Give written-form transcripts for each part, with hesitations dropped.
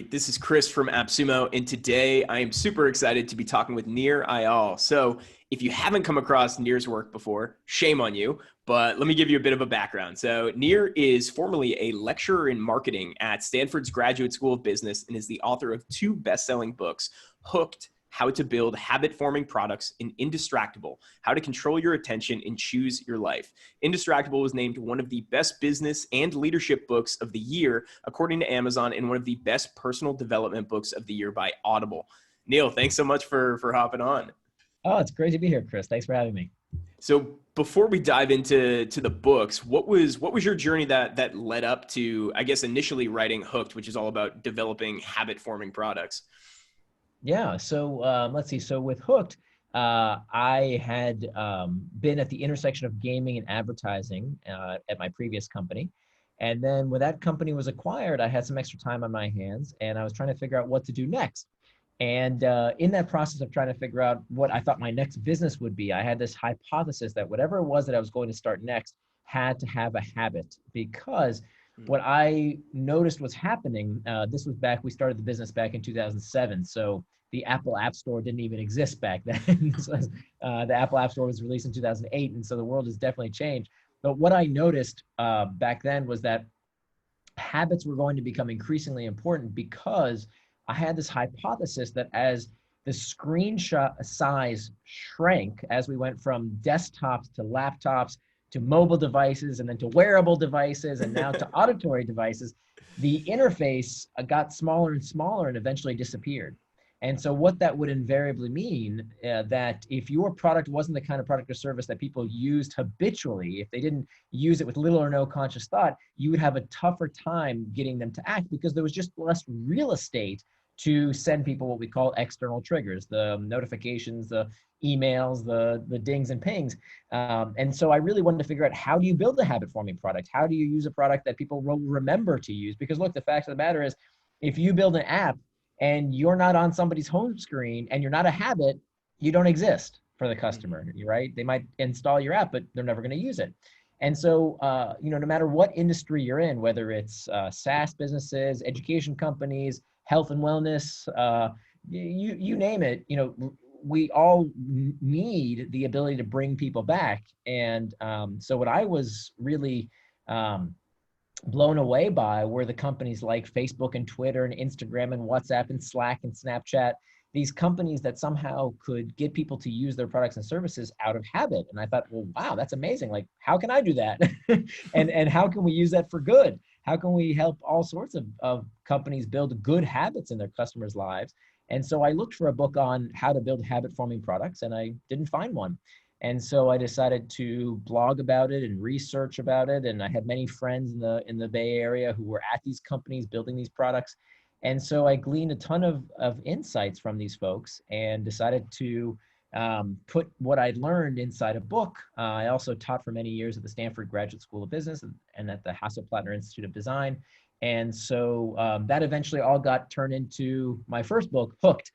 This is Chris from AppSumo, and today I am super excited to be talking with Nir Eyal. So, if you haven't come across Nir's work before, shame on you, but let me give you a bit of a background. So, Nir is formerly a lecturer in marketing at Stanford's Graduate School of Business and is the author of two best-selling books, Hooked: How to Build Habit-Forming Products, and Indistractable: How to Control Your Attention and Choose Your Life. Indistractable was named one of the best business and leadership books of the year, according to Amazon, and one of the best personal development books of the year by Audible. Neil, thanks so much for hopping on. Oh, it's great to be here, Chris. Thanks for having me. So before we dive into the books, what was your journey that led up to, I guess, initially writing Hooked, which is all about developing habit-forming products? Yeah, so let's see. So with Hooked, I had been at the intersection of gaming and advertising at my previous company. And then when that company was acquired, I had some extra time on my hands and I was trying to figure out what to do next. And in that process of trying to figure out what I thought my next business would be, I had this hypothesis that whatever it was that I was going to start next had to have a habit, because what I noticed was happening, this was back, we started the business back in 2007. So the Apple App Store didn't even exist back then. The Apple App Store was released in 2008. And so the world has definitely changed. But what I noticed back then was that habits were going to become increasingly important, because I had this hypothesis that as the screenshot size shrank, as we went from desktops to laptops to mobile devices and then to wearable devices and now to auditory devices, the interface got smaller and smaller and eventually disappeared. And so what that would invariably mean that if your product wasn't the kind of product or service that people used habitually, if they didn't use it with little or no conscious thought, you would have a tougher time getting them to act, because there was just less real estate to send people what we call external triggers, the notifications, the emails, the dings and pings. And so I really wanted to figure out, how do you build a habit-forming product? How do you use a product that people will remember to use? Because look, the fact of the matter is, if you build an app and you're not on somebody's home screen and you're not a habit, you don't exist for the customer, right? They might install your app, but they're never going to use it. And so, no matter what industry you're in, whether it's SaaS businesses, education companies, health and wellness, you name it, we all need the ability to bring people back. And so what I was really blown away by were the companies like Facebook and Twitter and Instagram and WhatsApp and Slack and Snapchat, these companies that somehow could get people to use their products and services out of habit. And I thought, well, wow, that's amazing. Like, how can I do that? and how can we use that for good? How can we help all sorts of companies build good habits in their customers' lives? And so I looked for a book on how to build habit-forming products, and I didn't find one. And so I decided to blog about it and research about it. And I had many friends in the Bay Area who were at these companies building these products. And so I gleaned a ton of insights from these folks and decided to put what I'd learned inside a book. I also taught for many years at the Stanford Graduate School of Business and at the Hasselplattner Institute of Design. And so that eventually all got turned into my first book, Hooked,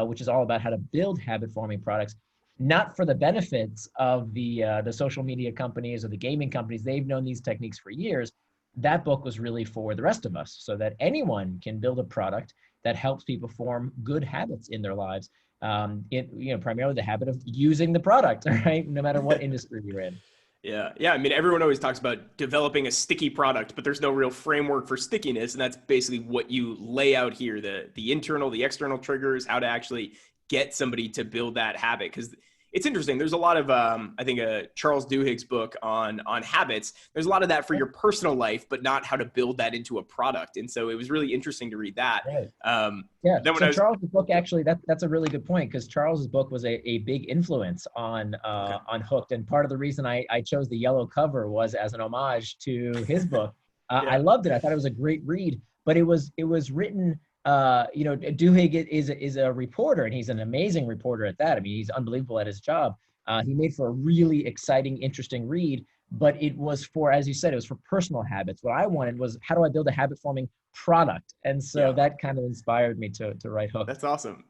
which is all about how to build habit-forming products, not for the benefits of the social media companies or the gaming companies. They've known these techniques for years. That book was really for the rest of us, so that anyone can build a product that helps people form good habits in their lives. Primarily the habit of using the product, right? No matter what industry you're in. Yeah. I mean, everyone always talks about developing a sticky product, but there's no real framework for stickiness. And that's basically what you lay out here, the internal, the external triggers, how to actually get somebody to build that habit. Because it's interesting. There's a lot of, I think, Charles Duhigg's book on habits. There's a lot of that for your personal life, but not how to build that into a product. And so it was really interesting to read that. Right. Yeah. So Charles's book, actually, that's a really good point, because Charles's book was a big influence on Hooked. And part of the reason I chose the yellow cover was as an homage to his book. I loved it. I thought it was a great read, but it was written. Duhigg is a reporter, and he's an amazing reporter at that. I mean, he's unbelievable at his job. He made for a really exciting, interesting read, but it was for, as you said, it was for personal habits. What I wanted was, how do I build a habit forming product? And so Yeah. that kind of inspired me to write Hooked. That's awesome.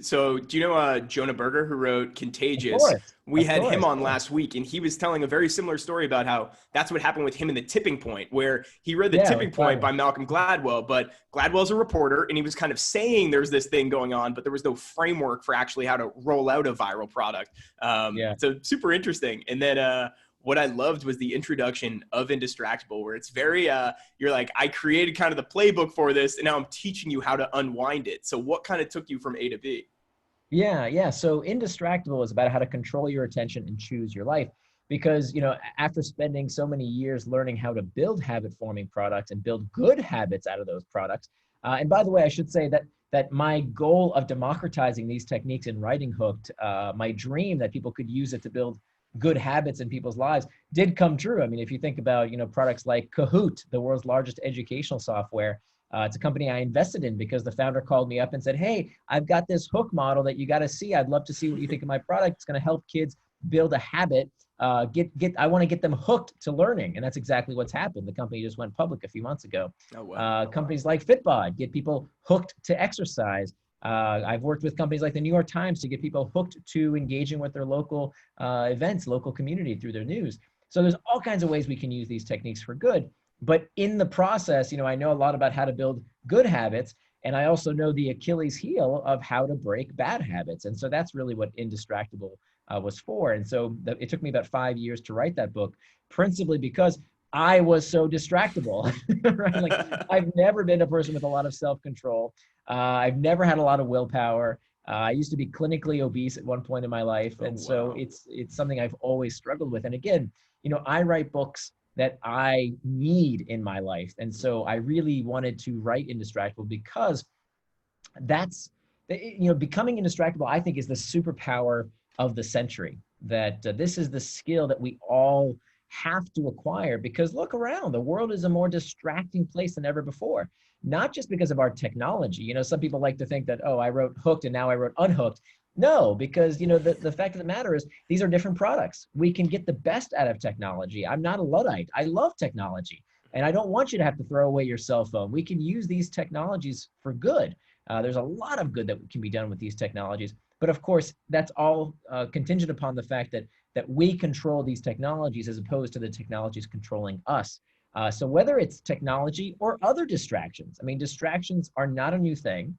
So do you know Jonah Berger who wrote Of Contagious? course, We of had him course. on Yeah, last week, and he was telling a very similar story about how that's what happened with him in The Tipping Point, where he read The yeah, it was Tipping Point Gladwell. by Malcolm Gladwell, but Gladwell's a reporter, and he was kind of saying there's this thing going on, but there was no framework for actually how to roll out a viral product. Yeah. So super interesting. And then what I loved was the introduction of Indistractable, where it's very, you're like, I created kind of the playbook for this, and now I'm teaching you how to unwind it. So what kind of took you from A to B? Yeah, yeah. So Indistractable is about how to control your attention and choose your life. Because, after spending so many years learning how to build habit forming products and build good habits out of those products. And by the way, I should say that my goal of democratizing these techniques in writing Hooked, my dream that people could use it to build good habits in people's lives, did come true. I mean, if you think about, products like Kahoot, the world's largest educational software, it's a company I invested in because the founder called me up and said, "Hey, I've got this hook model that you got to see. I'd love to see what you think of my product. It's going to help kids build a habit. I want to get them hooked to learning." And that's exactly what's happened. The company just went public a few months ago. Oh, wow. Companies like Fitbod get people hooked to exercise. I've worked with companies like the New York Times to get people hooked to engaging with their local events, local community through their news. So there's all kinds of ways we can use these techniques for good. But in the process, I know a lot about how to build good habits, and I also know the Achilles heel of how to break bad habits. And so that's really what Indistractable was for. And so it took me about 5 years to write that book, principally because I was so distractible, right? Like, I've never been a person with a lot of self-control. I've never had a lot of willpower. I used to be clinically obese at one point in my life. Oh, And so wow. it's something I've always struggled with. And again, I write books that I need in my life. And so I really wanted to write Indistractable because that's, becoming Indistractable, I think, is the superpower of the century. That this is the skill that we all have to acquire, because look around, the world is a more distracting place than ever before. Not just because of our technology. Some people like to think that, oh, I wrote Hooked and now I wrote Unhooked. No, because the fact of the matter is these are different products. We can get the best out of technology. I'm not a Luddite. I love technology. And I don't want you to have to throw away your cell phone. We can use these technologies for good. There's a lot of good that can be done with these technologies. But of course, that's all contingent upon the fact that we control these technologies as opposed to the technologies controlling us. So whether it's technology or other distractions, I mean, distractions are not a new thing.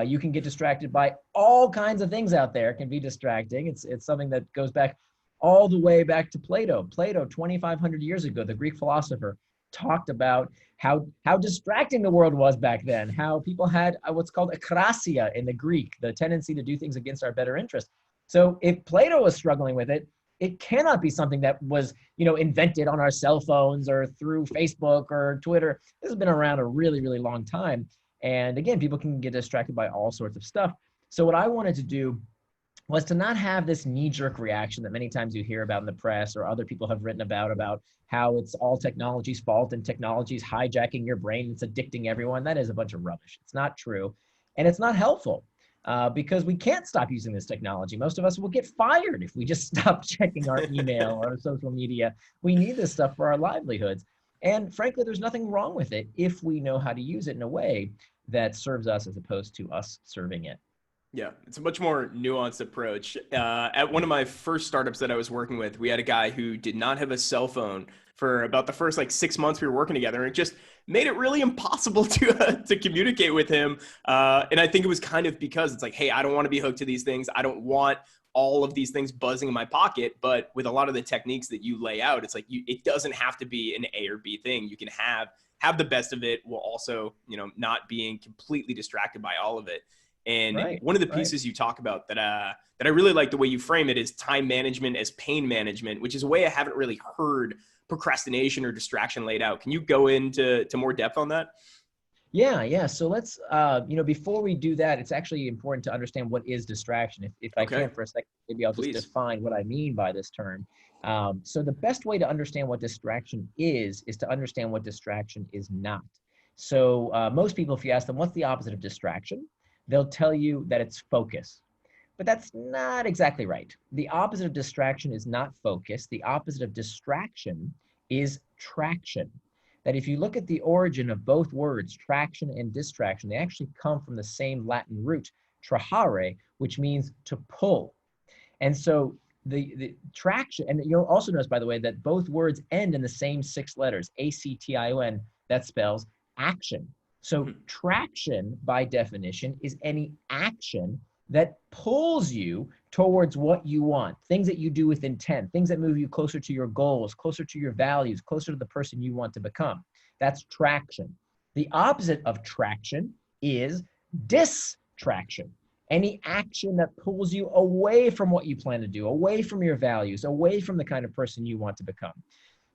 You can get distracted by all kinds of things out there. It can be distracting. It's something that goes back all the way back to Plato. Plato, 2,500 years ago, the Greek philosopher, talked about how distracting the world was back then, how people had what's called akrasia in the Greek, the tendency to do things against our better interest. So if Plato was struggling with it, it cannot be something that was, invented on our cell phones or through Facebook or Twitter. This has been around a really, really long time. And again, people can get distracted by all sorts of stuff. So what I wanted to do was to not have this knee-jerk reaction that many times you hear about in the press or other people have written about how it's all technology's fault and technology's hijacking your brain, it's addicting everyone. That is a bunch of rubbish. It's not true, and it's not helpful because we can't stop using this technology. Most of us will get fired if we just stop checking our email or social media. We need this stuff for our livelihoods. And frankly, there's nothing wrong with it if we know how to use it in a way that serves us as opposed to us serving it. Yeah, it's a much more nuanced approach. At one of my first startups that I was working with, we had a guy who did not have a cell phone for about the first like 6 months we were working together, and it just made it really impossible to communicate with him. And I think it was kind of because it's like, hey, I don't want to be hooked to these things. I don't want all of these things buzzing in my pocket. But with a lot of the techniques that you lay out, it's like it doesn't have to be an A or B thing. You can have the best of it while also, not being completely distracted by all of it. And Right, one of the right. pieces you talk about that I really like the way you frame it is time management as pain management, which is a way I haven't really heard procrastination or distraction laid out. Can you go into more depth on that? Yeah, yeah. So let's, before we do that, it's actually important to understand what is distraction. If I Okay, can for a second, maybe I'll just please. define what I mean by this term. So the best way to understand what distraction is to understand what distraction is not. So most people, if you ask them, what's the opposite of distraction? They'll tell you that it's focus. But that's not exactly right. The opposite of distraction is not focus. The opposite of distraction is traction. That if you look at the origin of both words, traction and distraction, they actually come from the same Latin root, trahare, which means to pull. And so the traction, and you'll also notice, by the way, that both words end in the same 6 letters, A-C-T-I-O-N, that spells action. So traction, by definition, is any action that pulls you towards what you want, things that you do with intent, things that move you closer to your goals, closer to your values, closer to the person you want to become. That's traction. The opposite of traction is distraction. Any action that pulls you away from what you plan to do, away from your values, away from the kind of person you want to become.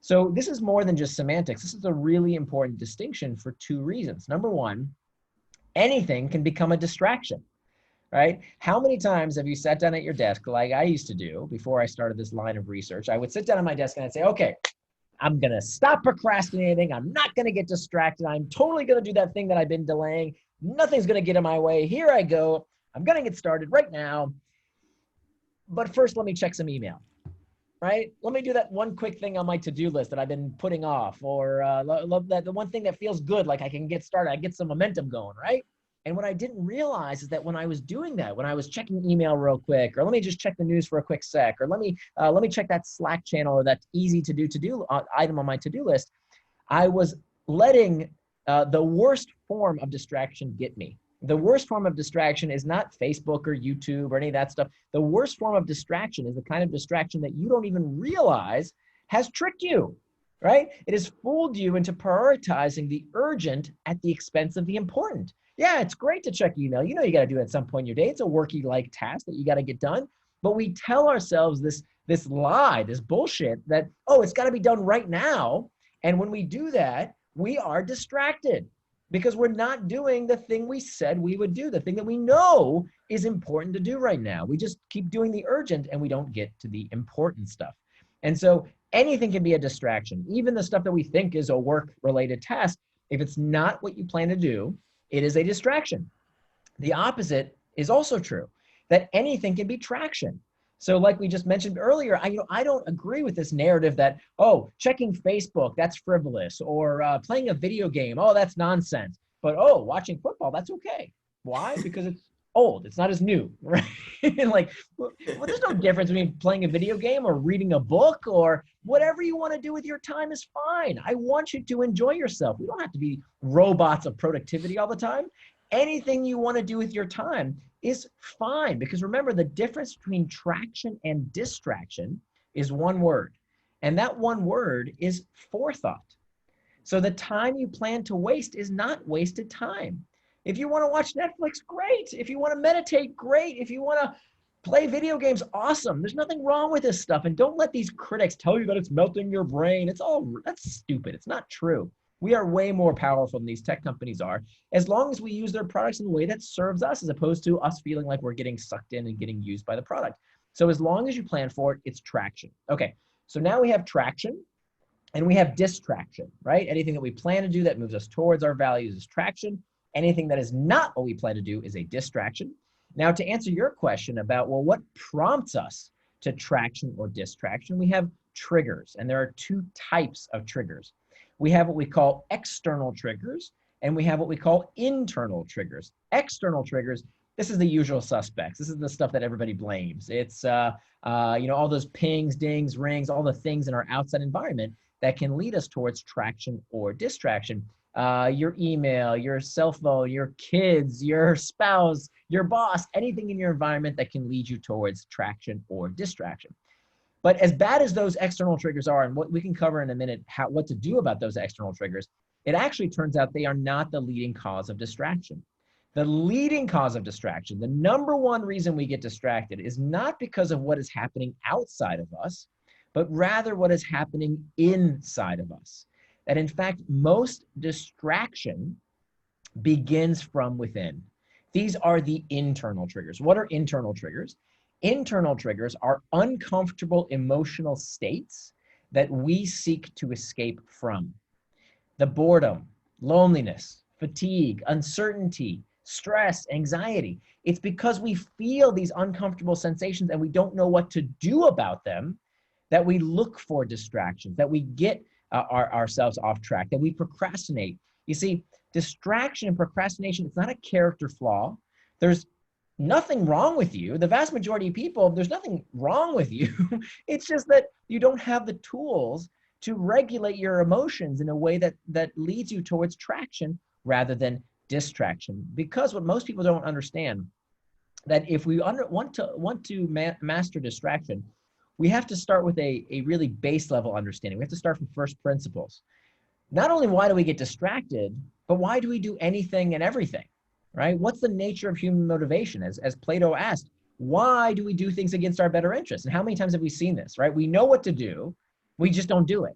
So this is more than just semantics. This is a really important distinction for 2 reasons. Number one, anything can become a distraction, right? How many times have you sat down at your desk, like I used to do before I started this line of research? I would sit down at my desk and I'd say, okay, I'm going to stop procrastinating. I'm not going to get distracted. I'm totally going to do that thing that I've been delaying. Nothing's going to get in my way. Here I go. I'm going to get started right now. But first, let me check some email, right? Let me do that one quick thing on my to-do list that I've been putting off, or the one thing that feels good, like I can get started, I get some momentum going, right? And what I didn't realize is that when I was doing that, when I was checking email real quick, or let me just check the news for a quick sec, or let me check that Slack channel or that easy to-do item on my to-do list, I was letting the worst form of distraction get me. The worst form of distraction is not Facebook or YouTube or any of that stuff. The worst form of distraction is the kind of distraction that you don't even realize has tricked you, right? It has fooled you into prioritizing the urgent at the expense of the important. Yeah, it's great to check email. You know you got to do it at some point in your day. It's a worky-like task that you got to get done. But we tell ourselves this lie, this bullshit that, oh, it's got to be done right now. And when we do that, we are distracted, because we're not doing the thing we said we would do, the thing that we know is important to do right now. We just keep doing the urgent and we don't get to the important stuff. And so anything can be a distraction, even the stuff that we think is a work-related task. If it's not what you plan to do, it is a distraction. The opposite is also true, that anything can be traction. So like we just mentioned earlier, I don't agree with this narrative that, oh, checking Facebook, that's frivolous, or playing a video game, oh, that's nonsense. But, oh, watching football, that's okay. Why? Because it's old. It's not as new, right? And like, well, there's no difference between playing a video game or reading a book, or whatever you want to do with your time is fine. I want you to enjoy yourself. We don't have to be robots of productivity all the time. Anything you want to do with your time is fine, because remember, the difference between traction and distraction is one word, and that one word is forethought. So the time you plan to waste is not wasted time. If you want to watch Netflix, great. If you want to meditate, great. If you want to play video games, awesome. There's nothing wrong with this stuff. And don't let these critics tell you that it's melting your brain. That's stupid. It's not true. We are way more powerful than these tech companies are, as long as we use their products in a way that serves us, as opposed to us feeling like we're getting sucked in and getting used by the product. So as long as you plan for it, it's traction. Okay, so now we have traction and we have distraction, right? Anything that we plan to do that moves us towards our values is traction. Anything that is not what we plan to do is a distraction. Now, to answer your question about, well, what prompts us to traction or distraction, we have triggers, and there are 2 types of triggers. We have what we call external triggers, and we have what we call internal triggers. External triggers, this is the usual suspects. This is the stuff that everybody blames. It's all those pings, dings, rings, all the things in our outside environment that can lead us towards traction or distraction. Your email, your cell phone, your kids, your spouse, your boss, anything in your environment that can lead you towards traction or distraction. But as bad as those external triggers are, and what we can cover in a minute, what to do about those external triggers, it actually turns out they are not the leading cause of distraction. The leading cause of distraction, the number one reason we get distracted, is not because of what is happening outside of us, but rather what is happening inside of us. That in fact, most distraction begins from within. These are the internal triggers. What are internal triggers? Internal triggers are uncomfortable emotional states that we seek to escape from. The boredom, loneliness, fatigue, uncertainty, stress, anxiety. It's because we feel these uncomfortable sensations and we don't know what to do about them that we look for distractions, that we get ourselves off track, that we procrastinate. You see, distraction and procrastination, it's not a character flaw. There's nothing wrong with you. The vast majority of people, there's nothing wrong with you. It's just that you don't have the tools to regulate your emotions in a way that leads you towards traction rather than distraction. Because what most people don't understand, that if we want to master distraction, we have to start with a really base level understanding. We have to start from first principles. Not only why do we get distracted, but why do we do anything and everything, right? What's the nature of human motivation? As Plato asked, why do we do things against our better interests? And how many times have we seen this, right? We know what to do, we just don't do it,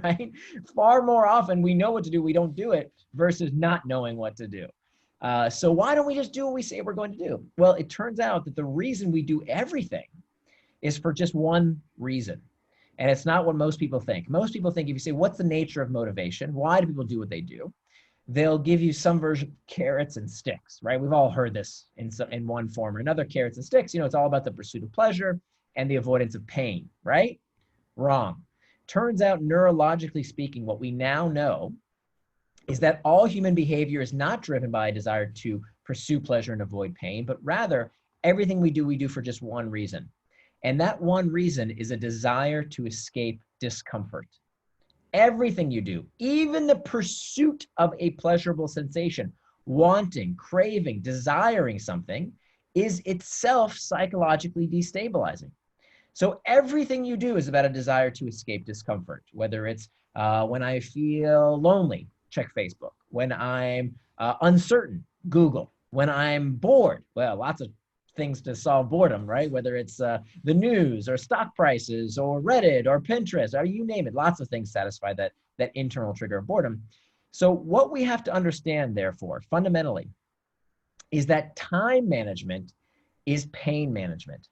right? Far more often, we know what to do, we don't do it, versus not knowing what to do. So why don't we just do what we say we're going to do? Well, it turns out that the reason we do everything is for just one reason. And it's not what most people think. Most people think if you say, what's the nature of motivation? Why do people do what they do? They'll give you some version of carrots and sticks, right? We've all heard this in one form or another, carrots and sticks. It's all about the pursuit of pleasure and the avoidance of pain, right? Wrong. Turns out, neurologically speaking, what we now know is that all human behavior is not driven by a desire to pursue pleasure and avoid pain, but rather everything we do for just one reason. And that one reason is a desire to escape discomfort. Everything you do, even the pursuit of a pleasurable sensation, wanting, craving, desiring something, is itself psychologically destabilizing. So everything you do is about a desire to escape discomfort, whether it's when I feel lonely, check Facebook. When I'm uncertain, Google. When I'm bored, well, lots of things to solve boredom, right? Whether it's the news or stock prices or Reddit or Pinterest or you name it, lots of things satisfy that internal trigger of boredom. So what we have to understand, therefore, fundamentally, is that time management is pain management.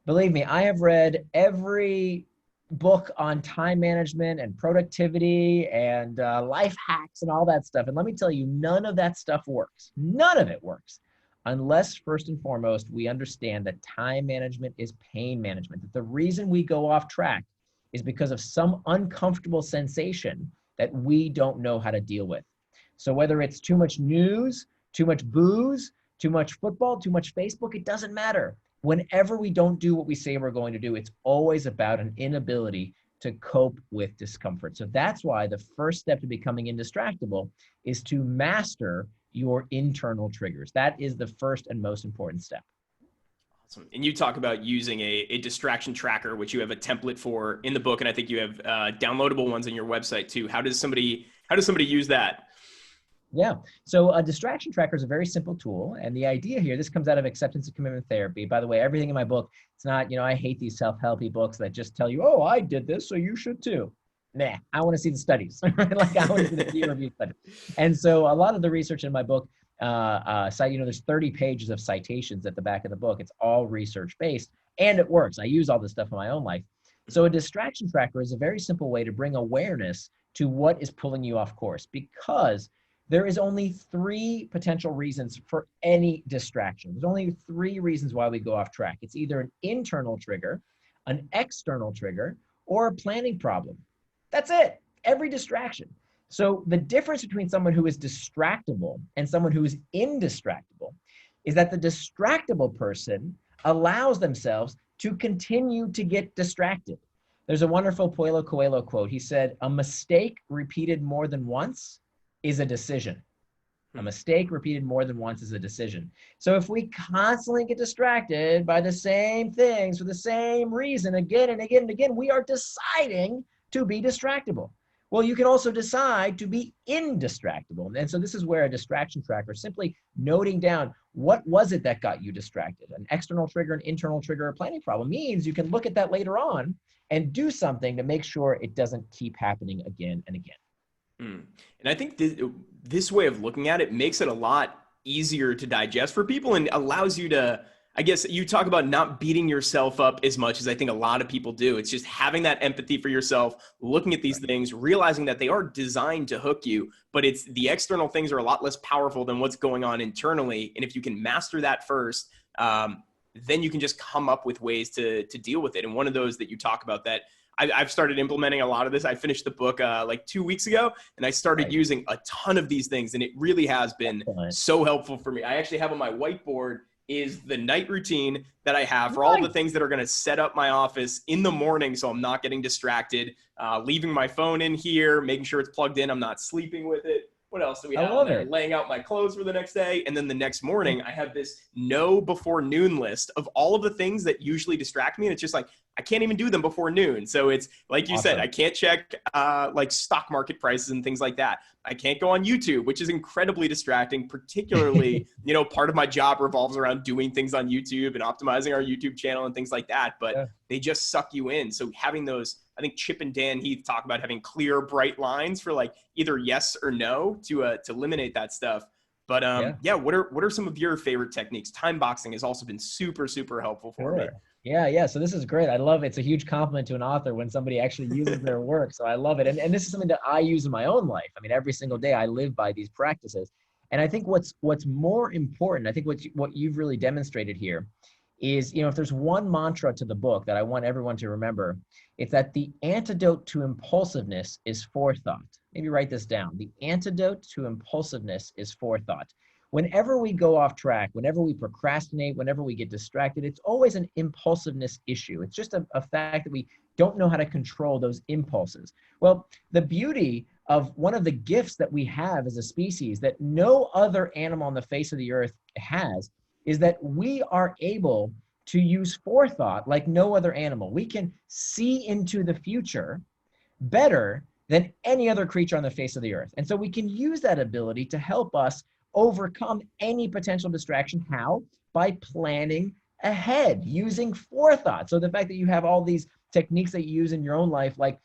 Believe me, I have read every book on time management and productivity and life hacks and all that stuff. And let me tell you, none of that stuff works. None of it works unless first and foremost, we understand that time management is pain management. That the reason we go off track is because of some uncomfortable sensation that we don't know how to deal with. So whether it's too much news, too much booze, too much football, too much Facebook, it doesn't matter. Whenever we don't do what we say we're going to do, it's always about an inability to cope with discomfort. So that's why the first step to becoming indistractable is to master your internal triggers. That is the first and most important step. Awesome. And you talk about using a distraction tracker, which you have a template for in the book. And I think you have downloadable ones on your website too. How does somebody use that? Yeah. So a distraction tracker is a very simple tool. And the idea here, this comes out of acceptance and commitment therapy. By the way, everything in my book, it's not, I hate these self-helpy books that just tell you, oh, I did this, so you should too. Nah, I want to see the studies, right? Like I want to see the peer review studies. And so a lot of the research in my book, there's 30 pages of citations at the back of the book. It's all research based and it works. I use all this stuff in my own life. So a distraction tracker is a very simple way to bring awareness to what is pulling you off course, because there is only 3 potential reasons for any distraction. There's only 3 reasons why we go off track. It's either an internal trigger, an external trigger, or a planning problem. That's it. Every distraction. So the difference between someone who is distractible and someone who is indistractable is that the distractible person allows themselves to continue to get distracted. There's a wonderful Paulo Coelho quote. He said, "A mistake repeated more than once is a decision." A mistake repeated more than once is a decision. So if we constantly get distracted by the same things for the same reason again and again and again, we are deciding to be distractible. Well, you can also decide to be indistractable. And so this is where a distraction tracker, simply noting down what was it that got you distracted, an external trigger, an internal trigger, a planning problem, means you can look at that later on and do something to make sure it doesn't keep happening again and again. And I think this way of looking at it makes it a lot easier to digest for people and allows you to I guess you talk about not beating yourself up as much as I think a lot of people do. It's just having that empathy for yourself, looking at these Right. things, realizing that they are designed to hook you, but it's the external things are a lot less powerful than what's going on internally. And if you can master that first, then you can just come up with ways to deal with it. And one of those that you talk about that I've started implementing a lot of this. I finished the book like 2 weeks ago, and I started Right. using a ton of these things, and it really has been Excellent. so helpful for me. I actually have on my whiteboard is the night routine that I have for all the Nice. things that are going to set up my office in the morning so I'm not getting distracted, leaving my phone in here, making sure it's plugged in, I'm not sleeping with it. What else do we I have on love there? it. Laying out my clothes for the next day. And then the next morning, I have this no before noon list of all of the things that usually distract me. And it's just like, I can't even do them before noon. So it's like you said, I Awesome. can't check like stock market prices and things like that. I can't go on YouTube, which is incredibly distracting, particularly, part of my job revolves around doing things on YouTube and optimizing our YouTube channel and things like that. But Yeah. they just suck you in. So having those, I think Chip and Dan Heath talk about having clear, bright lines for like either yes or no to eliminate that stuff. But Yeah. yeah, what are some of your favorite techniques? Timeboxing has also been super, super helpful for me. Sure. Yeah, yeah. So this is great. I love it. It's a huge compliment to an author when somebody actually uses their work. So I love it. And this is something that I use in my own life. I mean, every single day I live by these practices. And I think what's more important, I think what you've really demonstrated here is, if there's one mantra to the book that I want everyone to remember, it's that the antidote to impulsiveness is forethought. Maybe write this down. The antidote to impulsiveness is forethought. Whenever we go off track, whenever we procrastinate, whenever we get distracted, it's always an impulsiveness issue. It's just a fact that we don't know how to control those impulses. Well, the beauty of one of the gifts that we have as a species that no other animal on the face of the earth has is that we are able to use forethought like no other animal. We can see into the future better than any other creature on the face of the earth. And so we can use that ability to help us overcome any potential distraction. How? By planning ahead, using forethought. So the fact that you have all these techniques that you use in your own life, like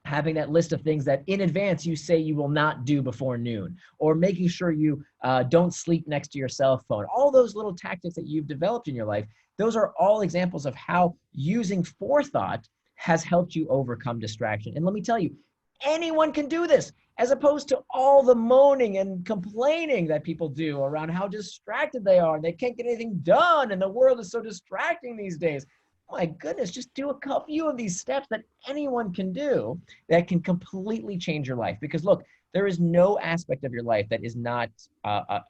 having that list of things that in advance you say you will not do before noon, or making sure you don't sleep next to your cell phone, all those little tactics that you've developed in your life, those are all examples of how using forethought has helped you overcome distraction. And let me tell you, anyone can do this, as opposed to all the moaning and complaining that people do around how distracted they are and they can't get anything done and the world is so distracting these days. My goodness, just do a few of these steps that anyone can do that can completely change your life. Because look, there is no aspect of your life that is not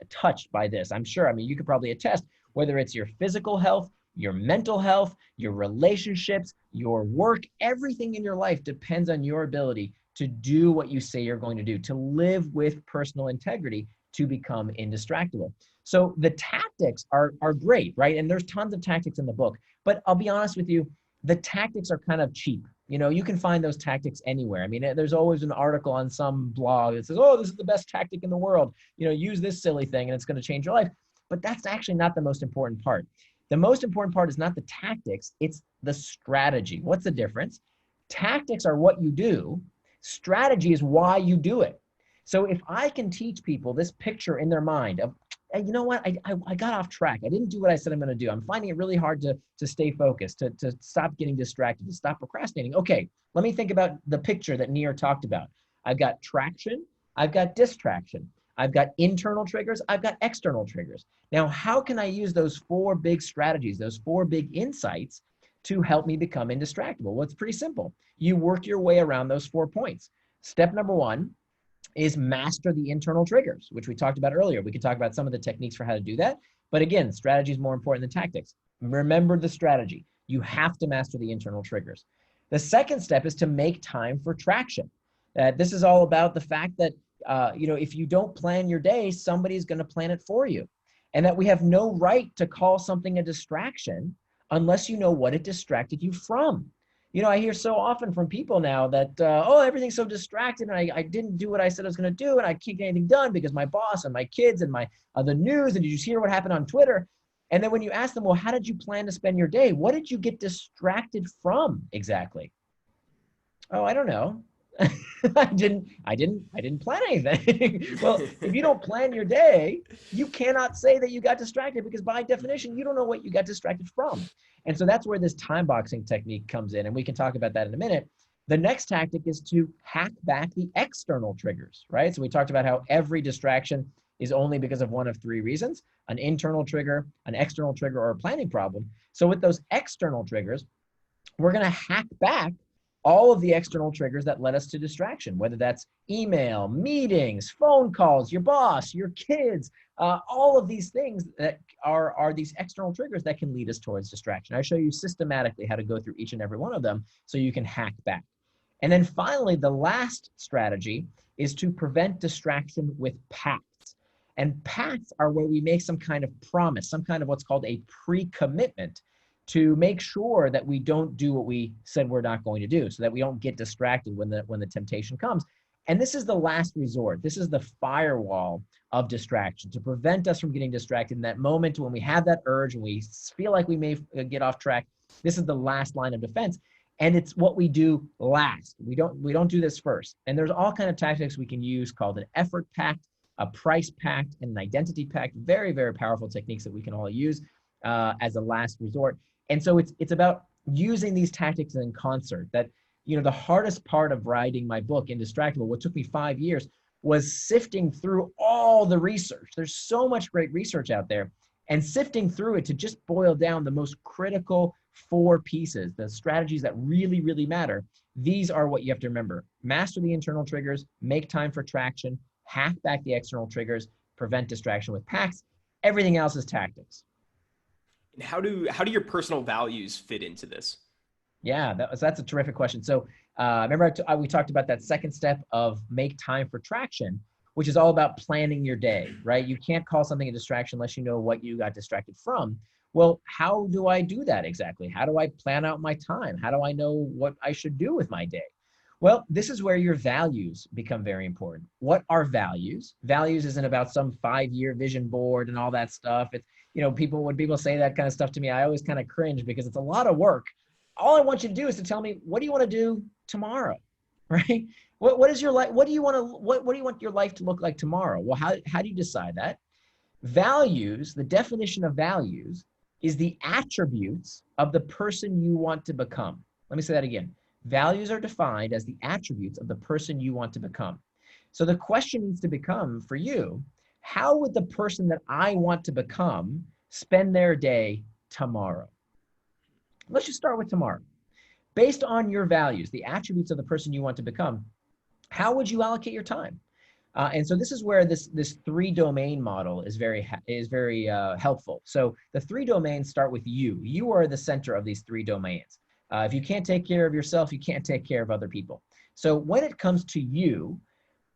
touched by this. I'm sure. I mean, you could probably attest, whether it's your physical health, your mental health, your relationships, your work, everything in your life depends on your ability to do what you say you're going to do, to live with personal integrity, to become indistractable. So the tactics are great, right? And there's tons of tactics in the book. But I'll be honest with you, the tactics are kind of cheap. You can find those tactics anywhere. I mean, there's always an article on some blog that says, oh, this is the best tactic in the world. Use this silly thing and it's going to change your life. But that's actually not the most important part. The most important part is not the tactics, it's the strategy. What's the difference? Tactics are what you do. Strategy is why you do it. So if I can teach people this picture in their mind of, hey, you know what, I got off track. I didn't do what I said I'm going to do. I'm finding it really hard to stay focused, to stop getting distracted, to stop procrastinating. Okay, let me think about the picture that Nir talked about. I've got traction. I've got distraction. I've got internal triggers. I've got external triggers. Now, how can I use those four big strategies, those four big insights to help me become indistractable? Well, it's pretty simple. You work your way around those 4 points. Step number one is master the internal triggers, which we talked about earlier. We could talk about some of the techniques for how to do that. But again, strategy is more important than tactics. Remember the strategy. You have to master the internal triggers. The second step is to make time for traction. This is all about the fact that if you don't plan your day, somebody's going to plan it for you. And that we have no right to call something a distraction unless you know what it distracted you from. I hear so often from people now that, everything's so distracted and I didn't do what I said I was going to do and I can't get anything done because my boss and my kids and the news, and did you hear what happened on Twitter? And then when you ask them, well, how did you plan to spend your day? What did you get distracted from exactly? Oh, I don't know. I didn't plan anything. Well, if you don't plan your day, you cannot say that you got distracted because by definition, you don't know what you got distracted from. And so that's where this time boxing technique comes in. And we can talk about that in a minute. The next tactic is to hack back the external triggers, right? So we talked about how every distraction is only because of one of three reasons: an internal trigger, an external trigger, or a planning problem. So with those external triggers, we're going to hack back all of the external triggers that led us to distraction, whether that's email, meetings, phone calls, your boss, your kids, all of these things that are these external triggers that can lead us towards distraction. I show you systematically how to go through each and every one of them so you can hack back. And then finally, the last strategy is to prevent distraction with pacts. And pacts are where we make some kind of promise, some kind of what's called a pre-commitment to make sure that we don't do what we said we're not going to do, so that we don't get distracted when the temptation comes. And this is the last resort. This is the firewall of distraction to prevent us from getting distracted in that moment when we have that urge and we feel like we may get off track. This is the last line of defense. And it's what we do last. We don't do this first. And there's all kinds of tactics we can use called an effort pact, a price pact, and an identity pact. Very, very powerful techniques that we can all use as a last resort. And so it's about using these tactics in concert. That, the hardest part of writing my book, Indistractable, what took me 5 years, was sifting through all the research. There's so much great research out there, and sifting through it to just boil down the most critical 4 pieces, the strategies that really, really matter. These are what you have to remember. Master the internal triggers, make time for traction, hack back the external triggers, prevent distraction with pacts. Everything else is tactics. And how do your personal values fit into this? Yeah, that's a terrific question. So remember we talked about that second step of make time for traction, which is all about planning your day, right? You can't call something a distraction unless you know what you got distracted from. Well, how do I do that exactly? How do I plan out my time? How do I know what I should do with my day? Well, this is where your values become very important. What are values? Values isn't about some 5-year vision board and all that stuff. It's, when people say that kind of stuff to me, I always kind of cringe because it's a lot of work. All I want you to do is to tell me, what do you want to do tomorrow, right? What is your life? What do you want your life to look like tomorrow? Well, how do you decide that? Values, the definition of values is the attributes of the person you want to become. Let me say that again. Values are defined as the attributes of the person you want to become. So the question needs to become for you, how would the person that I want to become spend their day tomorrow? Let's just start with tomorrow. Based on your values, the attributes of the person you want to become, how would you allocate your time? And so this is where this 3-domain model is very helpful. So the 3 domains start with you. You are the center of these 3 domains. If you can't take care of yourself, you can't take care of other people. So when it comes to you,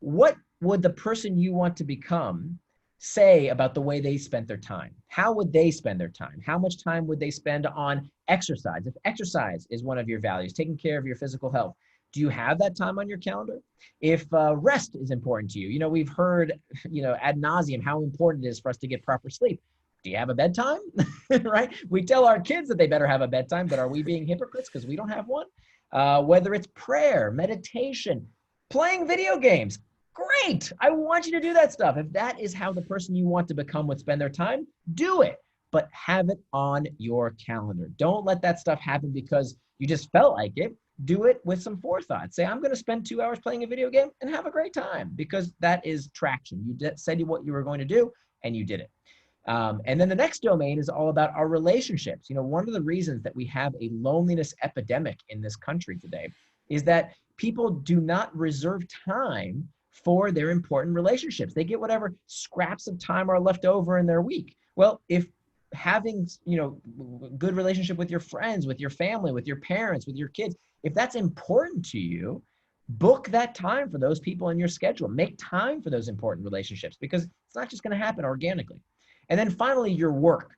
what would the person you want to become say about the way they spent their time? How would they spend their time? How much time would they spend on exercise? If exercise is one of your values, taking care of your physical health, do you have that time on your calendar? If rest is important to you, we've heard, ad nauseum how important it is for us to get proper sleep. Do you have a bedtime? Right? We tell our kids that they better have a bedtime, but are we being hypocrites because we don't have one? Whether it's prayer, meditation, playing video games, great. I want you to do that stuff. If that is how the person you want to become would spend their time, do it, but have it on your calendar. Don't let that stuff happen because you just felt like it. Do it with some forethought. Say, I'm going to spend 2 hours playing a video game and have a great time, because that is traction. You said what you were going to do and you did it. And then the next domain is all about our relationships. One of the reasons that we have a loneliness epidemic in this country today is that people do not reserve time for their important relationships. They get whatever scraps of time are left over in their week. Well, if having, good relationship with your friends, with your family, with your parents, with your kids, if that's important to you, book that time for those people in your schedule. Make time for those important relationships, because it's not just going to happen organically. And then finally, your work.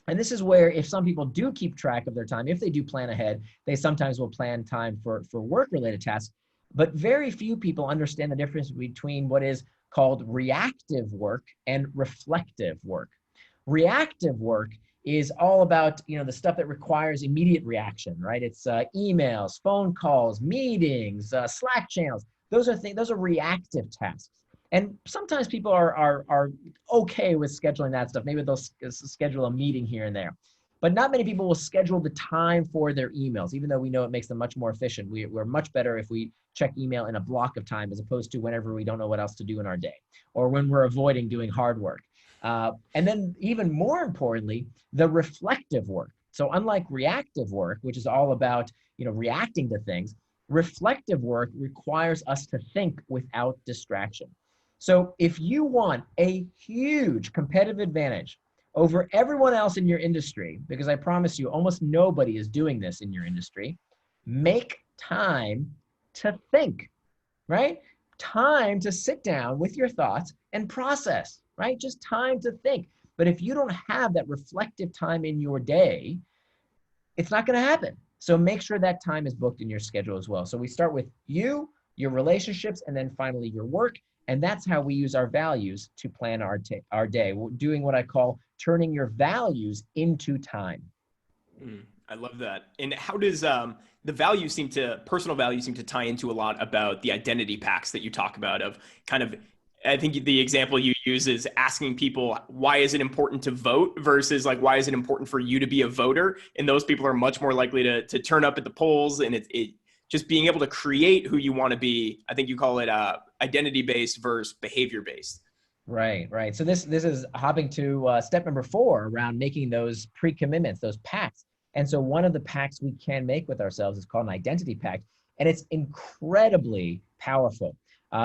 And this is where, if some people do keep track of their time, if they do plan ahead, they sometimes will plan time for work-related tasks. But very few people understand the difference between what is called reactive work and reflective work. Reactive work is all about, the stuff that requires immediate reaction, right? It's emails, phone calls, meetings, Slack channels. Those are reactive tasks. And sometimes people are okay with scheduling that stuff. Maybe they'll schedule a meeting here and there. But not many people will schedule the time for their emails, even though we know it makes them much more efficient. We're much better if we check email in a block of time as opposed to whenever we don't know what else to do in our day, or when we're avoiding doing hard work. And then even more importantly, the reflective work. So unlike reactive work, which is all about reacting to things, reflective work requires us to think without distraction. So if you want a huge competitive advantage over everyone else in your industry, because I promise you, almost nobody is doing this in your industry, make time to think, right? Time to sit down with your thoughts and process, right? Just time to think. But if you don't have that reflective time in your day, it's not going to happen. So make sure that time is booked in your schedule as well. So we start with you, your relationships, and then finally your work. And that's how we use our values to plan our day. We're doing what I call turning your values into time. I love that. And how does personal values seem to tie into a lot about the identity pacts that you talk about of kind of, I think the example you use is asking people, why is it important to vote versus like, why is it important for you to be a voter? And those people are much more likely to turn up at the polls, and it just being able to create who you want to be. I think you call it identity-based versus behavior-based. Right. So this is hopping to step number 4 around making those pre-commitments, those pacts. And so one of the pacts we can make with ourselves is called an identity pact, and it's incredibly powerful.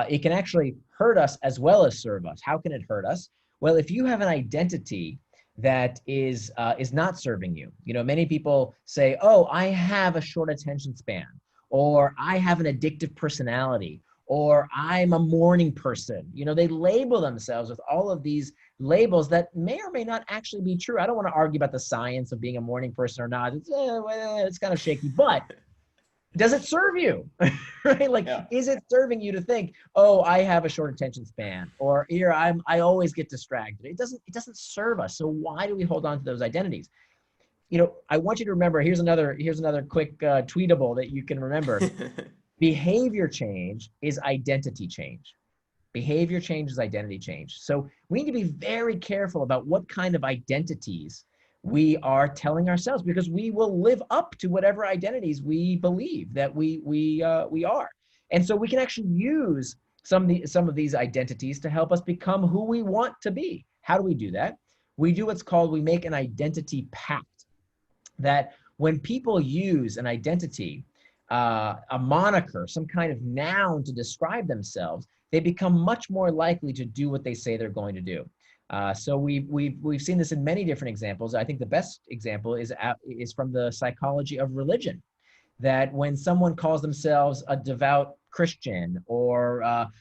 It can actually hurt us as well as serve us. How can it hurt us? Well, if you have an identity that is not serving you, many people say, "Oh, I have a short attention span," or "I have an addictive personality," or "I'm a morning person." They label themselves with all of these labels that may or may not actually be true. I don't want to argue about the science of being a morning person or not. It's kind of shaky, but does it serve you? Right? Like, yeah. Is it serving you to think, "Oh, I have a short attention span," or "Here, I always get distracted"? It doesn't serve us. So why do we hold on to those identities? I want you to remember, here's another quick tweetable that you can remember. Behavior change is identity change. Behavior change is identity change. So we need to be very careful about what kind of identities we are telling ourselves, because we will live up to whatever identities we believe that we are. And so we can actually use some of these identities to help us become who we want to be. How do we do that? We do we make an identity pact, that when people use an identity, a moniker, some kind of noun to describe themselves, they become much more likely to do what they say they're going to do. So we've seen this in many different examples. I think the best example is from the psychology of religion, that when someone calls themselves a devout Christian or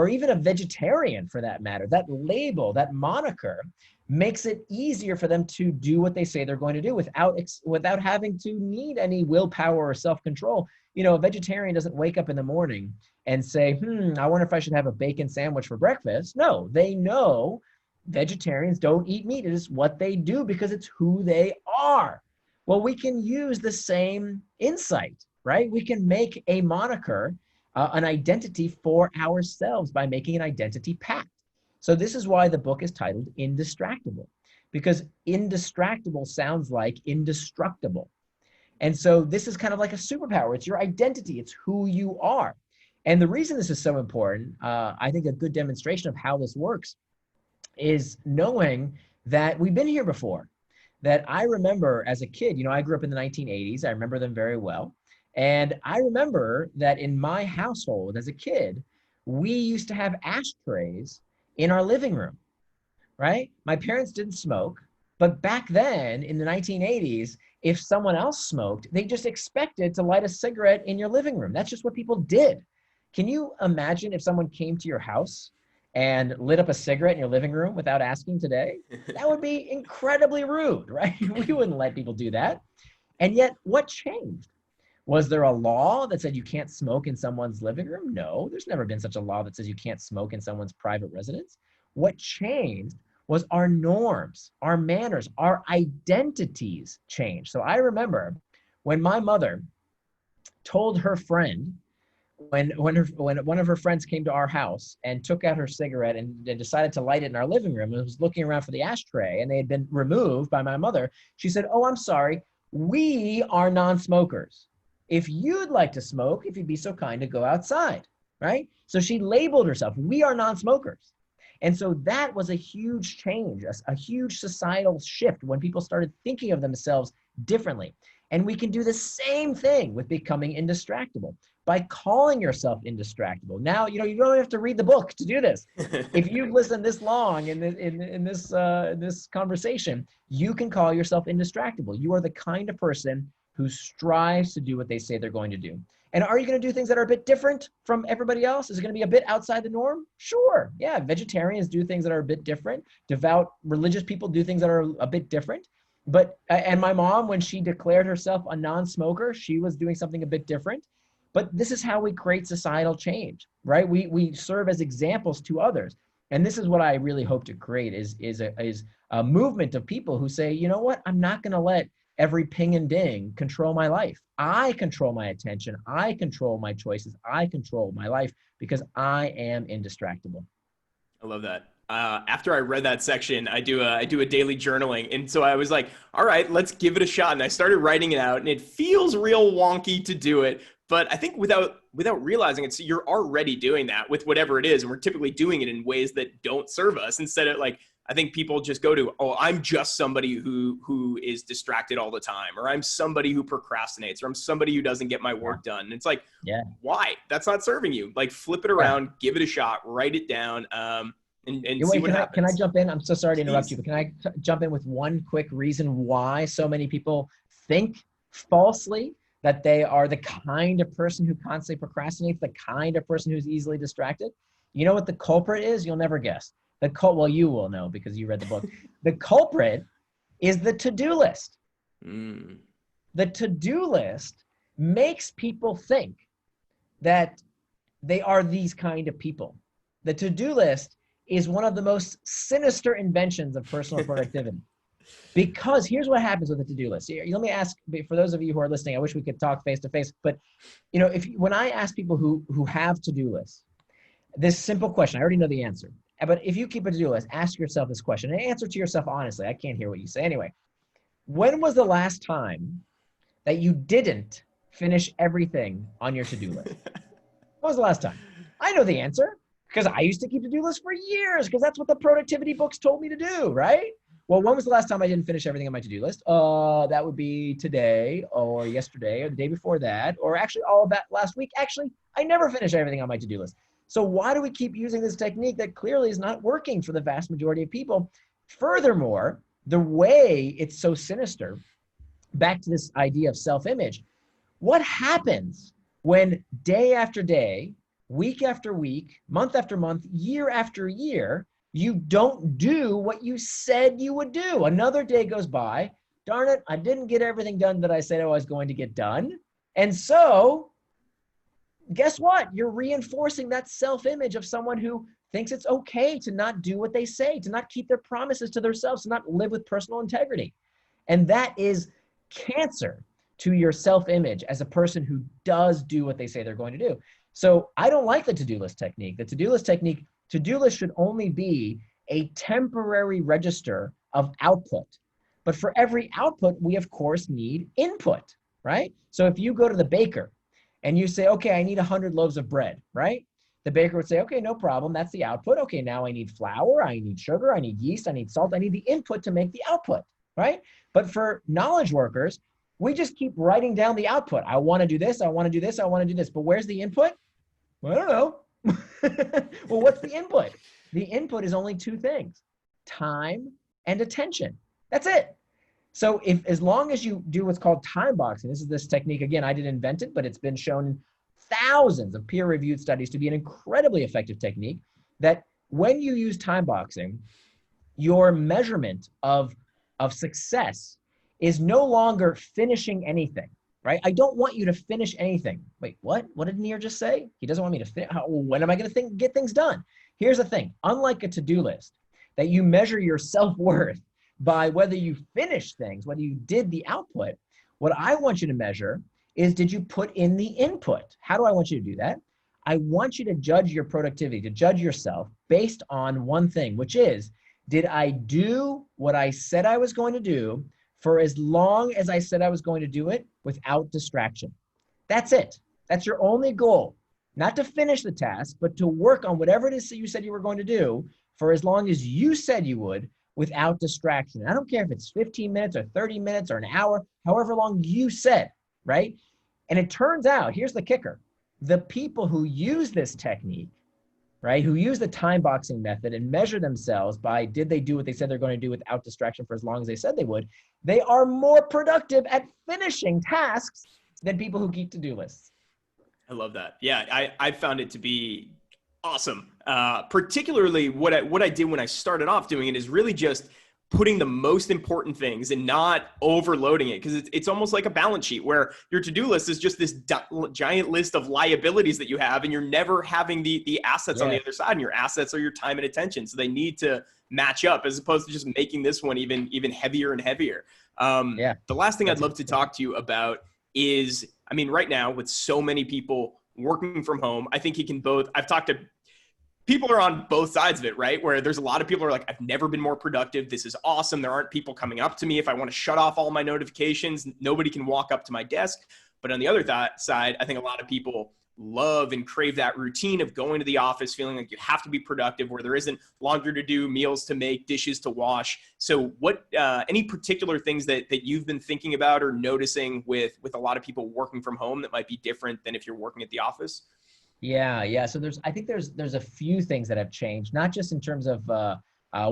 even a vegetarian, for that matter, that label, that moniker, makes it easier for them to do what they say they're going to do without having to need any willpower or self-control. A vegetarian doesn't wake up in the morning and say, I wonder if I should have a bacon sandwich for breakfast. No, they know vegetarians don't eat meat. It is what they do because it's who they are. Well, we can use the same insight, right? We can make a moniker, an identity for ourselves by making an identity pact. So this is why the book is titled Indistractable, because indistractable sounds like indestructible. And so this is kind of like a superpower. It's your identity. It's who you are. And the reason this is so important, I think a good demonstration of how this works is knowing that we've been here before. That I remember as a kid, I grew up in the 1980s. I remember them very well. And I remember that in my household as a kid, we used to have ashtrays in our living room, right? My parents didn't smoke, but back then in the 1980s, if someone else smoked, they just expected to light a cigarette in your living room. That's just what people did. Can you imagine if someone came to your house and lit up a cigarette in your living room without asking today? That would be incredibly rude, right? We wouldn't let people do that. And yet, what changed? Was there a law that said you can't smoke in someone's living room? No, there's never been such a law that says you can't smoke in someone's private residence. What changed was our norms, our manners, our identities changed. So I remember when my mother told her friend, when one of her friends came to our house and took out her cigarette and decided to light it in our living room and was looking around for the ashtray and they had been removed by my mother, she said, "Oh, I'm sorry, we are non-smokers. If you'd like to smoke, if you'd be so kind to go outside," right? So she labeled herself, "We are non-smokers." And so that was a huge change, a huge societal shift when people started thinking of themselves differently. And we can do the same thing with becoming indistractable by calling yourself indistractable. Now, you don't have to read the book to do this. If you've listened this long in this conversation, you can call yourself indistractable. You are the kind of person who strives to do what they say they're going to do. And are you going to do things that are a bit different from everybody else? Is it going to be a bit outside the norm? Sure. Yeah, vegetarians do things that are a bit different. Devout religious people do things that are a bit different. But, and my mom, when she declared herself a non-smoker, she was doing something a bit different. But this is how we create societal change, right? We serve as examples to others. And this is what I really hope to create is a movement of people who say, you know what, I'm not going to let every ping and ding control my life. I control my attention. I control my choices. I control my life because I am indistractable. I love that. After I read that section, I do a daily journaling, and so I was like, all right, let's give it a shot. And I started writing it out, and it feels real wonky to do it, but I think without realizing it, so you're already doing that with whatever it is, and we're typically doing it in ways that don't serve us. Instead of like, I think people just go to, oh, I'm just somebody who is distracted all the time, or I'm somebody who procrastinates, or I'm somebody who doesn't get my work done. And it's like, yeah, why? That's not serving you. Like, flip it around, give it a shot, write it down. And see what happens. Can I jump in? I'm so sorry to interrupt Please. you, but can I jump in with one quick reason why so many people think falsely that they are the kind of person who constantly procrastinates, the kind of person who's easily distracted? You know what the culprit is? You'll never guess. Well, you will know because you read the book. The culprit is the to-do list. Mm. The to-do list makes people think that they are these kind of people. The to-do list is one of the most sinister inventions of personal productivity. Because here's what happens with the to-do list. Here, let me ask, for those of you who are listening, I wish we could talk face to face, but when I ask people who have to-do lists, this simple question, I already know the answer, but if you keep a to-do list, ask yourself this question and answer to yourself honestly. I can't hear what you say. Anyway, when was the last time that you didn't finish everything on your to-do list? When was the last time? I know the answer because I used to keep to-do lists for years because that's what the productivity books told me to do, right? Well, when was the last time I didn't finish everything on my to-do list? That would be today or yesterday or the day before that, or actually all of that last week. Actually, I never finished everything on my to-do list. So why do we keep using this technique that clearly is not working for the vast majority of people? Furthermore, the way it's so sinister, back to this idea of self-image, what happens when day after day, week after week, month after month, year after year, you don't do what you said you would do? Another day goes by. Darn it, I didn't get everything done that I said I was going to get done. And so, guess what? You're reinforcing that self-image of someone who thinks it's okay to not do what they say, to not keep their promises to themselves, to not live with personal integrity. And that is cancer to your self-image as a person who does do what they say they're going to do. So I don't like the to-do list technique. The to-do list technique, to-do list should only be a temporary register of output. But for every output, we of course need input, right? So if you go to the baker and you say, okay, I need 100 loaves of bread, right? The baker would say, okay, no problem. That's the output. Okay, now I need flour, I need sugar, I need yeast, I need salt, I need the input to make the output, right? But for knowledge workers, we just keep writing down the output. I want to do this, I want to do this, I want to do this. But where's the input? Well, I don't know. Well, what's the input? The input is only two things: time and attention. That's it. So as long as you do what's called time boxing, this is this technique, again, I didn't invent it, but it's been shown in thousands of peer-reviewed studies to be an incredibly effective technique, that when you use time boxing, your measurement of success is no longer finishing anything, right? I don't want you to finish anything. Wait, what? What did Nir just say? He doesn't want me to finish. When am I going to get things done? Here's the thing. Unlike a to-do list, that you measure your self-worth by whether you finish things, whether you did the output. What I want you to measure is, did you put in the input? How do I want you to do that? I want you to judge your productivity, to judge yourself based on one thing, which is, did I do what I said I was going to do for as long as I said I was going to do it without distraction? That's it. That's your only goal. Not to finish the task, but to work on whatever it is that you said you were going to do for as long as you said you would without distraction. I don't care if it's 15 minutes or 30 minutes or an hour, however long you said, right? And it turns out, here's the kicker, the people who use this technique, right, who use the time boxing method and measure themselves by, did they do what they said they're going to do without distraction for as long as they said they would, they are more productive at finishing tasks than people who keep to-do lists. I love that. Yeah, I found it to be awesome. Particularly what I did when I started off doing it is really just putting the most important things and not overloading it, because it's almost like a balance sheet where your to-do list is just this giant list of liabilities that you have, and you're never having the assets on the other side, and your assets are your time and attention. So they need to match up, as opposed to just making this one even heavier and heavier. The last thing I'd love to talk to you about is, I mean, right now with so many people working from home, I think I've talked to people are on both sides of it, right? Where there's a lot of people who are like, I've never been more productive. This is awesome. There aren't people coming up to me. If I want to shut off all my notifications, nobody can walk up to my desk. But on the other side, I think a lot of people love and crave that routine of going to the office, feeling like you have to be productive, where there isn't laundry to do, meals to make, dishes to wash. So what, any particular things that you've been thinking about or noticing with a lot of people working from home that might be different than if you're working at the office? Yeah. So I think there's a few things that have changed, not just in terms of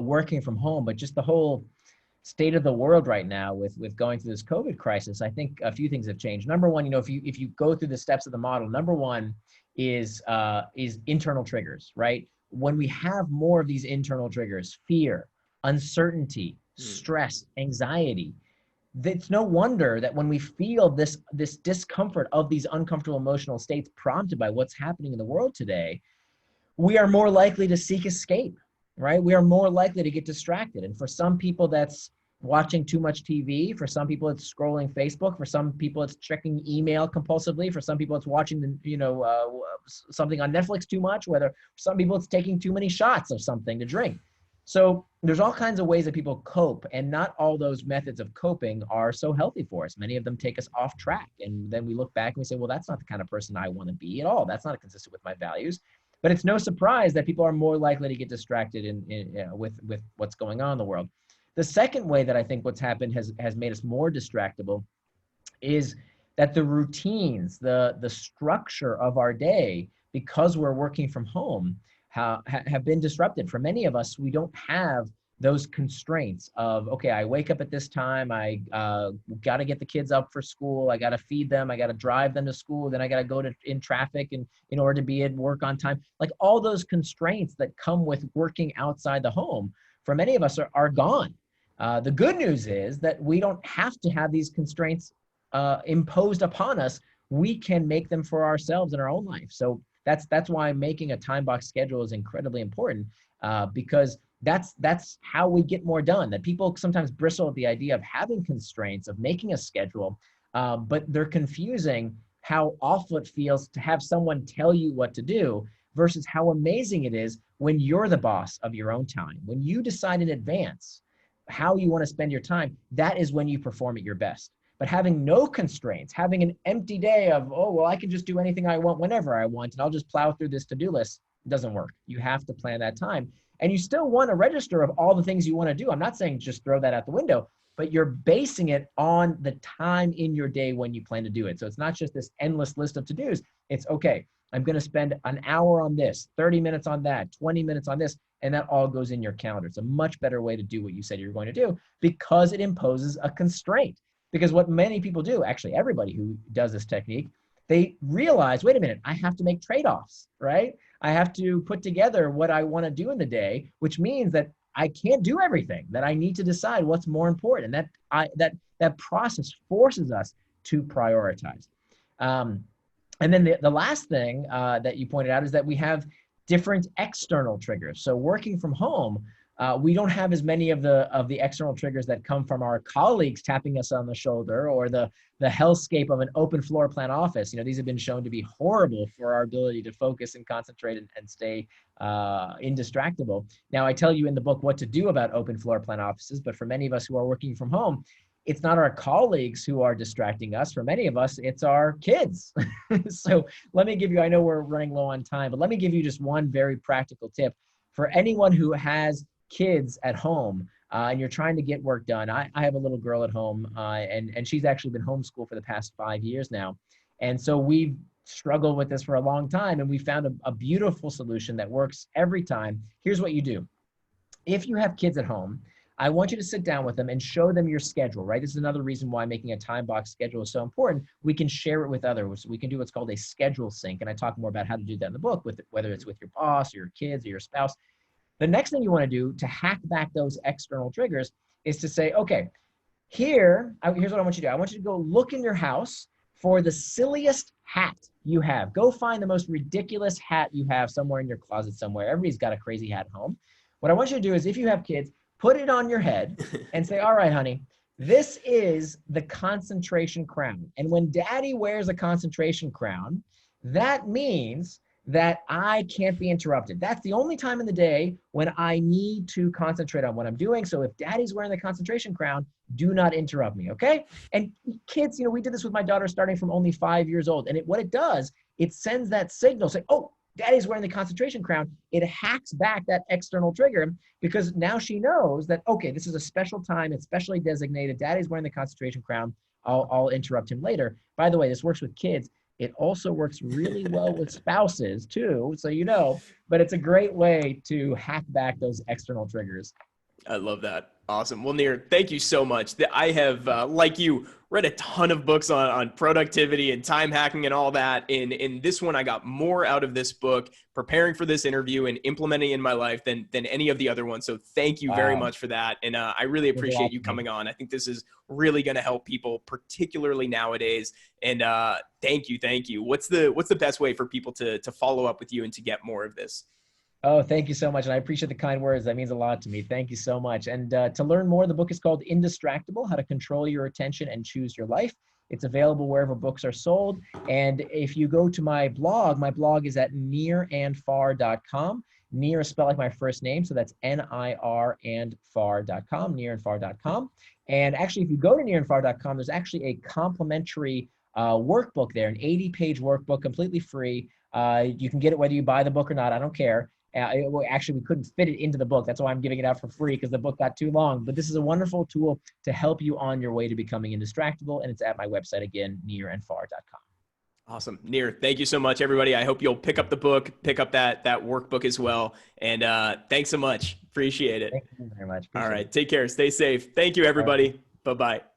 working from home, but just the whole state of the world right now with going through this COVID crisis. I think a few things have changed. Number one, if you go through the steps of the model, number one is internal triggers, right? When we have more of these internal triggers, fear, uncertainty, stress, anxiety, it's no wonder that when we feel this discomfort of these uncomfortable emotional states prompted by what's happening in the world today, we are more likely to seek escape, right? We are more likely to get distracted. And for some people, that's watching too much TV. For some people, it's scrolling Facebook. For some people, it's checking email compulsively. For some people, it's watching something on Netflix too much. For some people, it's taking too many shots of something to drink. So there's all kinds of ways that people cope, and not all those methods of coping are so healthy for us. Many of them take us off track, and then we look back and we say, well, that's not the kind of person I want to be at all. That's not consistent with my values. But it's no surprise that people are more likely to get distracted with what's going on in the world. The second way that I think what's happened has made us more distractible is that the routines, the structure of our day, because we're working from home, have been disrupted. For many of us, we don't have those constraints of, okay, I wake up at this time, I got to get the kids up for school, I got to feed them, I got to drive them to school, then I got to go in traffic and in order to be at work on time. Like all those constraints that come with working outside the home, for many of us are gone. The good news is that we don't have to have these constraints imposed upon us. We can make them for ourselves in our own life. So that's why making a time box schedule is incredibly important, because that's how we get more done. That people sometimes bristle at the idea of having constraints, of making a schedule, but they're confusing how awful it feels to have someone tell you what to do versus how amazing it is when you're the boss of your own time. When you decide in advance how you want to spend your time, that is when you perform at your best. But having no constraints, having an empty day of, oh, well, I can just do anything I want whenever I want, and I'll just plow through this to-do list, doesn't work. You have to plan that time. And you still want a register of all the things you want to do. I'm not saying just throw that out the window, but you're basing it on the time in your day when you plan to do it. So it's not just this endless list of to-dos. It's, okay, I'm going to spend an hour on this, 30 minutes on that, 20 minutes on this, and that all goes in your calendar. It's a much better way to do what you said you're going to do, because it imposes a constraint. Because what many people do, actually everybody who does this technique, they realize, wait a minute, I have to make trade-offs, right? I have to put together what I want to do in the day, which means that I can't do everything, that I need to decide what's more important. That process forces us to prioritize. And then the last thing that you pointed out is that we have different external triggers. So working from home, We don't have as many of the external triggers that come from our colleagues tapping us on the shoulder, or the hellscape of an open floor plan office. These have been shown to be horrible for our ability to focus and concentrate and stay indistractable. Now, I tell you in the book what to do about open floor plan offices, but for many of us who are working from home, it's not our colleagues who are distracting us. For many of us, it's our kids. So let me give you, I know we're running low on time, but let me give you just one very practical tip. For anyone who has kids at home and you're trying to get work done, I have a little girl at home and she's actually been homeschooled for the past 5 years now. And so we've struggled with this for a long time, and we found a beautiful solution that works every time. Here's what you do. If you have kids at home, I want you to sit down with them and show them your schedule, right? This is another reason why making a time box schedule is so important. We can share it with others. We can do what's called a schedule sync. And I talk more about how to do that in the book, whether it's with your boss or your kids or your spouse. The next thing you want to do to hack back those external triggers is to say, okay, here's what I want you to do. I want you to go look in your house for the silliest hat you have. Go find the most ridiculous hat you have somewhere in your closet somewhere. Everybody's got a crazy hat at home. What I want you to do is, if you have kids, put it on your head and say, all right, honey, this is the concentration crown. And when daddy wears a concentration crown, that means that I can't be interrupted. That's the only time in the day when I need to concentrate on what I'm doing. So if daddy's wearing the concentration crown, do not interrupt me, okay? And kids, we did this with my daughter starting from only 5 years old. And what it does, it sends that signal saying, oh, daddy's wearing the concentration crown. It hacks back that external trigger, because now she knows that, okay, this is a special time. It's specially designated. Daddy's wearing the concentration crown. I'll interrupt him later. By the way, this works with kids. It also works really well with spouses too, so but it's a great way to hack back those external triggers. I love that. Awesome. Well, Nir, thank you so much. I have, like you, read a ton of books on productivity and time hacking and all that. In this one, I got more out of this book preparing for this interview and implementing in my life than any of the other ones. So thank you very much for that. And I really appreciate you coming on. I think this is really going to help people, particularly nowadays. And thank you. What's the best way for people to follow up with you and to get more of this? Oh, thank you so much. And I appreciate the kind words. That means a lot to me. Thank you so much. And to learn more, the book is called Indistractable: How to Control Your Attention and Choose Your Life. It's available wherever books are sold. And if you go to my blog is at nirandfar.com. Nir is spelled like my first name, so that's N-I-R and far.com, nirandfar.com. And actually, if you go to nirandfar.com, there's actually a complimentary workbook there, an 80-page workbook, completely free. You can get it whether you buy the book or not. I don't care. Actually, we couldn't fit it into the book. That's why I'm giving it out for free, because the book got too long. But this is a wonderful tool to help you on your way to becoming indistractable. And it's at my website again, nirandfar.com. Awesome. Nir, thank you so much, everybody. I hope you'll pick up the book, pick up that workbook as well. And thanks so much. Appreciate it. Thank you very much. All right. Take care. Stay safe. Thank you, everybody. Bye-bye.